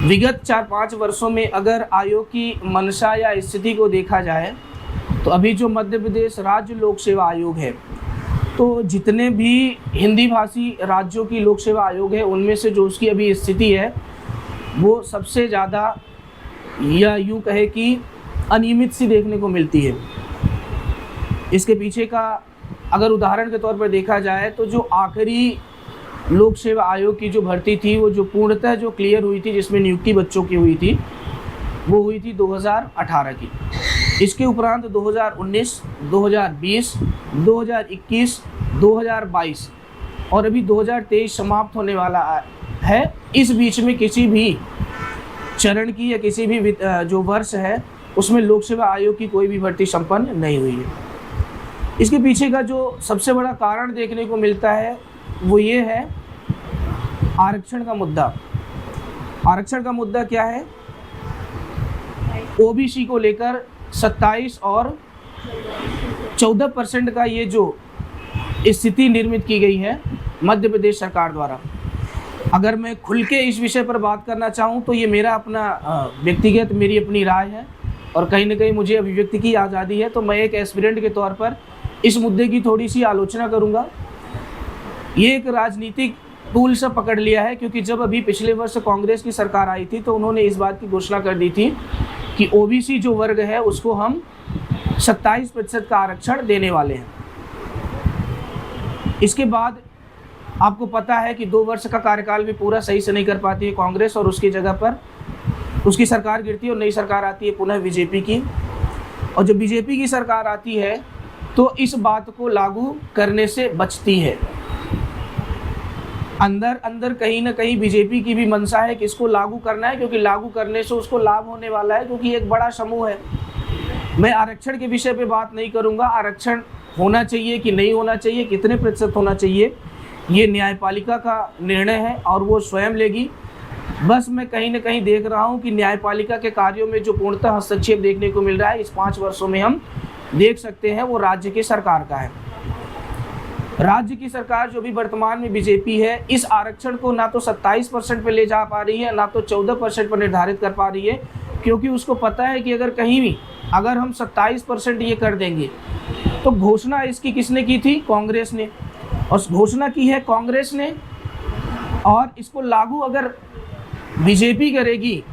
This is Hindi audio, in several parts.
विगत 4-5 वर्षों में अगर आयोग की मंशा या स्थिति को देखा जाए तो अभी जो मध्य प्रदेश राज्य लोक सेवा आयोग है, तो जितने भी हिंदी भाषी राज्यों की लोक सेवा आयोग है उनमें से जो उसकी अभी स्थिति है वो सबसे ज़्यादा, या यूँ कहे कि अनियमित सी देखने को मिलती है। इसके पीछे का अगर उदाहरण के तौर पर देखा जाए तो जो आखिरी लोक सेवा आयोग की जो भर्ती थी वो जो पूर्णतः जो क्लियर हुई थी, जिसमें नियुक्ति बच्चों की हुई थी, वो हुई थी 2018 की। इसके उपरांत 2019, 2020, 2021, 2022 और अभी 2023 समाप्त होने वाला है। इस बीच में किसी भी चरण की या किसी भी जो वर्ष है उसमें लोक सेवा आयोग की कोई भी भर्ती संपन्न नहीं हुई है। इसके पीछे का जो सबसे बड़ा कारण देखने को मिलता है वो ये है आरक्षण का मुद्दा। आरक्षण का मुद्दा क्या है? ओबीसी को लेकर 27 और 14% का ये जो स्थिति निर्मित की गई है मध्य प्रदेश सरकार द्वारा। अगर मैं खुल के इस विषय पर बात करना चाहूँ तो ये मेरा अपना व्यक्तिगत मेरी अपनी राय है और कहीं ना कहीं मुझे अभिव्यक्ति की आज़ादी है, तो मैं एक एस्पिरेंट के तौर पर इस मुद्दे की थोड़ी सी आलोचना करूँगा। ये एक राजनीतिक टूल से पकड़ लिया है, क्योंकि जब अभी पिछले वर्ष कांग्रेस की सरकार आई थी तो उन्होंने इस बात की घोषणा कर दी थी कि ओबीसी जो वर्ग है उसको हम 27% का आरक्षण देने वाले हैं। इसके बाद आपको पता है कि 2 वर्ष का कार्यकाल भी पूरा सही से नहीं कर पाती है कांग्रेस और उसकी जगह पर उसकी सरकार गिरती है और नई सरकार आती है पुनः बीजेपी की। और जब बीजेपी की सरकार आती है तो इस बात को लागू करने से बचती है। अंदर अंदर कहीं ना कहीं बीजेपी की भी मंशा है कि इसको लागू करना है, क्योंकि लागू करने से उसको लाभ होने वाला है, क्योंकि एक बड़ा समूह है। मैं आरक्षण के विषय पे बात नहीं करूंगा, आरक्षण होना चाहिए कि नहीं होना चाहिए, कितने प्रतिशत होना चाहिए, ये न्यायपालिका का निर्णय है और वो स्वयं लेगी। बस मैं कहीं ना कहीं देख रहा हूँ कि न्यायपालिका के कार्यों में जो पूर्णतः हस्तक्षेप देखने को मिल रहा है इस 5 वर्षों में हम देख सकते हैं वो राज्य की सरकार का है। राज्य की सरकार जो भी वर्तमान में बीजेपी है, इस आरक्षण को ना तो 27% पर ले जा पा रही है, ना तो 14% पर निर्धारित कर पा रही है, क्योंकि उसको पता है कि अगर कहीं भी अगर हम 27% ये कर देंगे तो घोषणा इसकी किसने की थी? कांग्रेस ने। और घोषणा की है कांग्रेस ने और इसको लागू अगर बीजेपी करेगी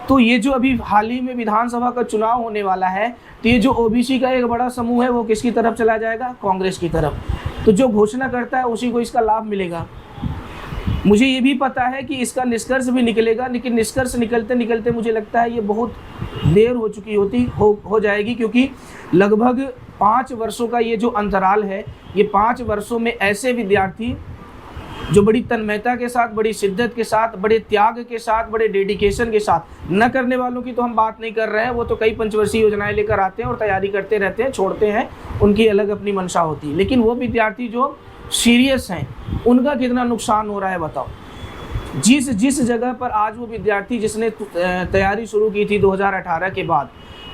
तो ये जो अभी हाल ही में विधानसभा का चुनाव होने वाला है तो ये जो ओबीसी का एक बड़ा समूह है वो किसकी तरफ चला जाएगा? कांग्रेस की तरफ। तो जो घोषणा करता है उसी को इसका लाभ मिलेगा। मुझे ये भी पता है कि इसका निष्कर्ष भी निकलेगा, लेकिन निष्कर्ष निकलते निकलते मुझे लगता है ये बहुत देर हो चुकी हो जाएगी, क्योंकि लगभग 5 वर्षों का ये जो अंतराल है, ये 5 वर्षों में ऐसे विद्यार्थी जो बड़ी तन्मयता के साथ, बड़ी शिद्दत के साथ, बड़े त्याग के साथ, बड़े डेडिकेशन के साथ, न करने वालों की तो हम बात नहीं कर रहे हैं, वो तो कई पंचवर्षीय योजनाएं लेकर आते हैं और तैयारी करते रहते हैं, छोड़ते हैं, उनकी अलग अपनी मंशा होती है। लेकिन वो विद्यार्थी जो सीरियस हैं उनका कितना नुकसान हो रहा है बताओ। जिस जगह पर आज वो विद्यार्थी जिसने तैयारी शुरू की थी 2018 के बाद,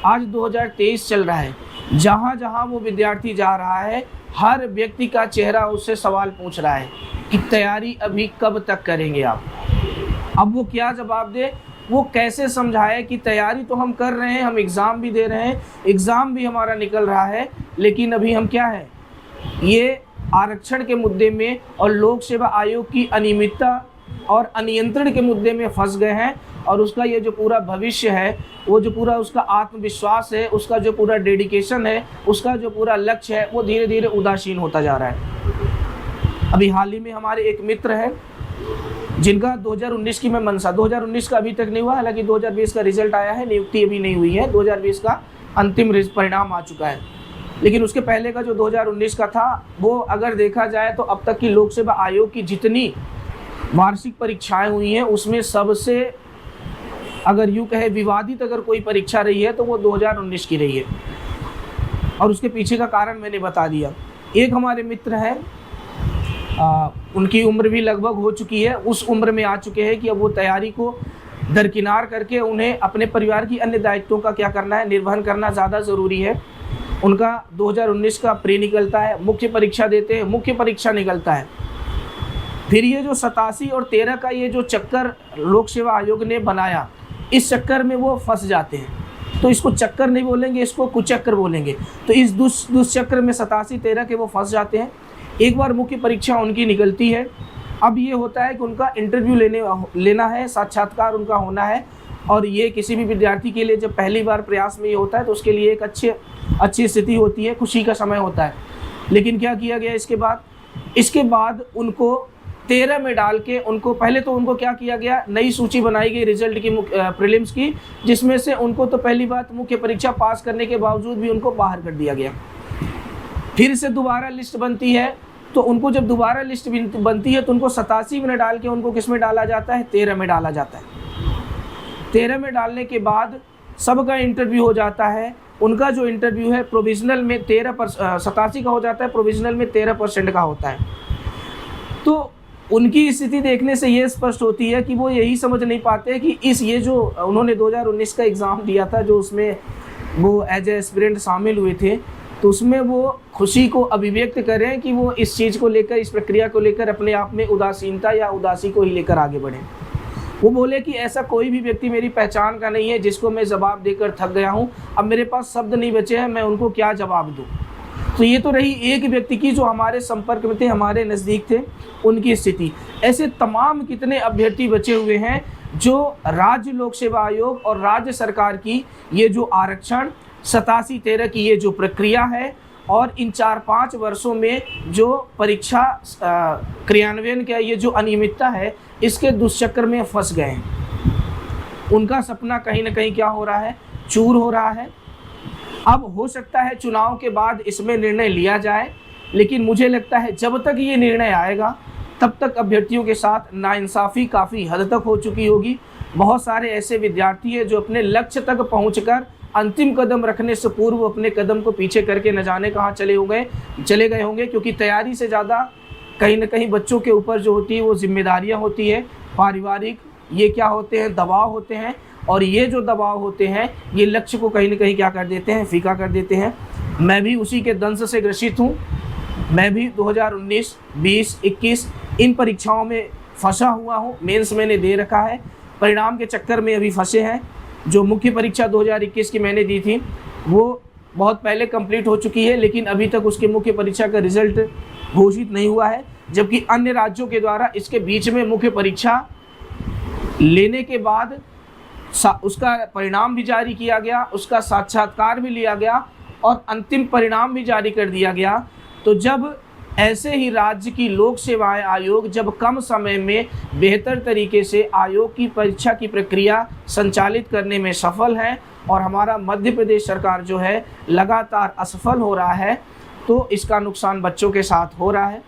आज 2023 चल रहा है, जहाँ जहाँ वो विद्यार्थी जा रहा है हर व्यक्ति का चेहरा उससे सवाल पूछ रहा है कि तैयारी अभी कब तक करेंगे आप। अब वो क्या जवाब दे, वो कैसे समझाए कि तैयारी तो हम कर रहे हैं, हम एग्ज़ाम भी दे रहे हैं, एग्ज़ाम भी हमारा निकल रहा है, लेकिन अभी हम क्या है, ये आरक्षण के मुद्दे में और लोक सेवा आयोग की अनियमितता और अनियंत्रण के मुद्दे में फंस गए हैं। और उसका ये जो पूरा भविष्य है, वो जो पूरा उसका आत्मविश्वास है, उसका जो पूरा डेडिकेशन है, उसका जो पूरा लक्ष्य है, वो धीरे धीरे उदासीन होता जा रहा है। अभी हाल ही में हमारे एक मित्र हैं जिनका 2019 की मैं मंशा, 2019 का अभी तक नहीं हुआ, हालांकि 2020 का रिजल्ट आया है, नियुक्ति अभी नहीं हुई है, 2020 का अंतिम परिणाम आ चुका है, लेकिन उसके पहले का जो 2019 का था वो अगर देखा जाए तो अब तक की लोक सेवा आयोग की जितनी वार्षिक परीक्षाएं हुई हैं उसमें सबसे अगर यूँ कहे विवादित अगर कोई परीक्षा रही है तो वो 2019 की रही है। और उसके पीछे का कारण मैंने बता दिया। एक हमारे मित्र हैं, उनकी उम्र भी लगभग हो चुकी है, उस उम्र में आ चुके हैं कि अब वो तैयारी को दरकिनार करके उन्हें अपने परिवार की अन्य दायित्वों का क्या करना है, निर्वहन करना ज़्यादा ज़रूरी है। उनका 2019 का प्री निकलता है, मुख्य परीक्षा देते हैं, मुख्य परीक्षा निकलता है, फिर ये जो 87 और 13 का ये जो चक्कर लोक सेवा आयोग ने बनाया, इस चक्कर में वो फंस जाते हैं। तो इसको चक्कर नहीं बोलेंगे, इसको कुचक्कर बोलेंगे। तो इस दुष्चक्र में 87-13 के वो फंस जाते हैं। एक बार मुख्य परीक्षा उनकी निकलती है। अब ये होता है कि उनका इंटरव्यू लेना है, साक्षात्कार उनका होना है। और ये किसी भी विद्यार्थी के लिए जब पहली बार प्रयास में ये होता है तो उसके लिए एक अच्छी स्थिति होती है, खुशी का समय होता है। लेकिन क्या किया गया इसके बाद उनको 13 में डाल के उनको पहले तो उनको क्या किया गया, नई सूची बनाई गई रिजल्ट की, प्रीलिम्स की, जिसमें से उनको तो पहली बात मुख्य परीक्षा पास करने के बावजूद भी उनको बाहर कर दिया गया। फिर से दोबारा लिस्ट बनती है, तो उनको जब दोबारा लिस्ट बनती है तो उनको 87 में डाल के उनको किस में डाला जाता है, 13 में डाला जाता है। 13 में डालने के बाद सबका इंटरव्यू हो जाता है। उनका जो इंटरव्यू है प्रोविजनल में 87 का हो जाता है, प्रोविजनल में 13% का होता है। तो उनकी स्थिति देखने से ये स्पष्ट होती है कि वो यही समझ नहीं पाते कि ये जो उन्होंने 2019 का एग्ज़ाम दिया था, जो उसमें वो एज ए एस्पिरेंट शामिल हुए थे, तो उसमें वो खुशी को अभिव्यक्त करें कि वो इस चीज़ को लेकर, इस प्रक्रिया को लेकर अपने आप में उदासीनता या उदासी को ही लेकर आगे बढ़ें। वो बोले कि ऐसा कोई भी व्यक्ति मेरी पहचान का नहीं है जिसको मैं जवाब देकर थक गया हूँ, अब मेरे पास शब्द नहीं बचे हैं, मैं उनको क्या जवाब दूँ। तो ये तो रही एक व्यक्ति की जो हमारे संपर्क में थे, हमारे नज़दीक थे, उनकी स्थिति। ऐसे तमाम कितने अभ्यर्थी बचे हुए हैं जो राज्य लोक सेवा आयोग और राज्य सरकार की ये जो आरक्षण 87-13 की ये जो प्रक्रिया है और इन 4-5 वर्षों में जो परीक्षा क्रियान्वयन का ये जो अनियमितता है, इसके दुष्चक्र में फंस गए हैं। उनका सपना कहीं ना कहीं क्या हो रहा है, चूर हो रहा है। अब हो सकता है चुनाव के बाद इसमें निर्णय लिया जाए, लेकिन मुझे लगता है जब तक ये निर्णय आएगा तब तक अभ्यर्थियों के साथ नाइंसाफ़ी काफ़ी हद तक हो चुकी होगी। बहुत सारे ऐसे विद्यार्थी हैं जो अपने लक्ष्य तक पहुंचकर अंतिम कदम रखने से पूर्व अपने कदम को पीछे करके न जाने कहाँ चले गए होंगे, क्योंकि तैयारी से ज़्यादा कहीं ना कहीं बच्चों के ऊपर जो होती है वो जिम्मेदारियाँ होती है, पारिवारिक ये क्या होते हैं, दबाव होते हैं। और ये जो दबाव होते हैं ये लक्ष्य को कहीं ना कहीं क्या कर देते हैं, फीका कर देते हैं। मैं भी उसी के दंश से ग्रसित हूँ। मैं भी 2019, 20, 21 इन परीक्षाओं में फंसा हुआ हूँ। मेंस मैंने दे रखा है, परिणाम के चक्कर में अभी फंसे हैं। जो मुख्य परीक्षा 2021 की मैंने दी थी वो बहुत पहले कंप्लीट हो चुकी है, लेकिन अभी तक उसके मुख्य परीक्षा का रिजल्ट घोषित नहीं हुआ है, जबकि अन्य राज्यों के द्वारा इसके बीच में मुख्य परीक्षा लेने के बाद उसका परिणाम भी जारी किया गया, उसका साक्षात्कार भी लिया गया और अंतिम परिणाम भी जारी कर दिया गया। तो जब ऐसे ही राज्य की लोक सेवाएं आयोग जब कम समय में बेहतर तरीके से आयोग की परीक्षा की प्रक्रिया संचालित करने में सफल है और हमारा मध्य प्रदेश सरकार जो है लगातार असफल हो रहा है, तो इसका नुकसान बच्चों के साथ हो रहा है।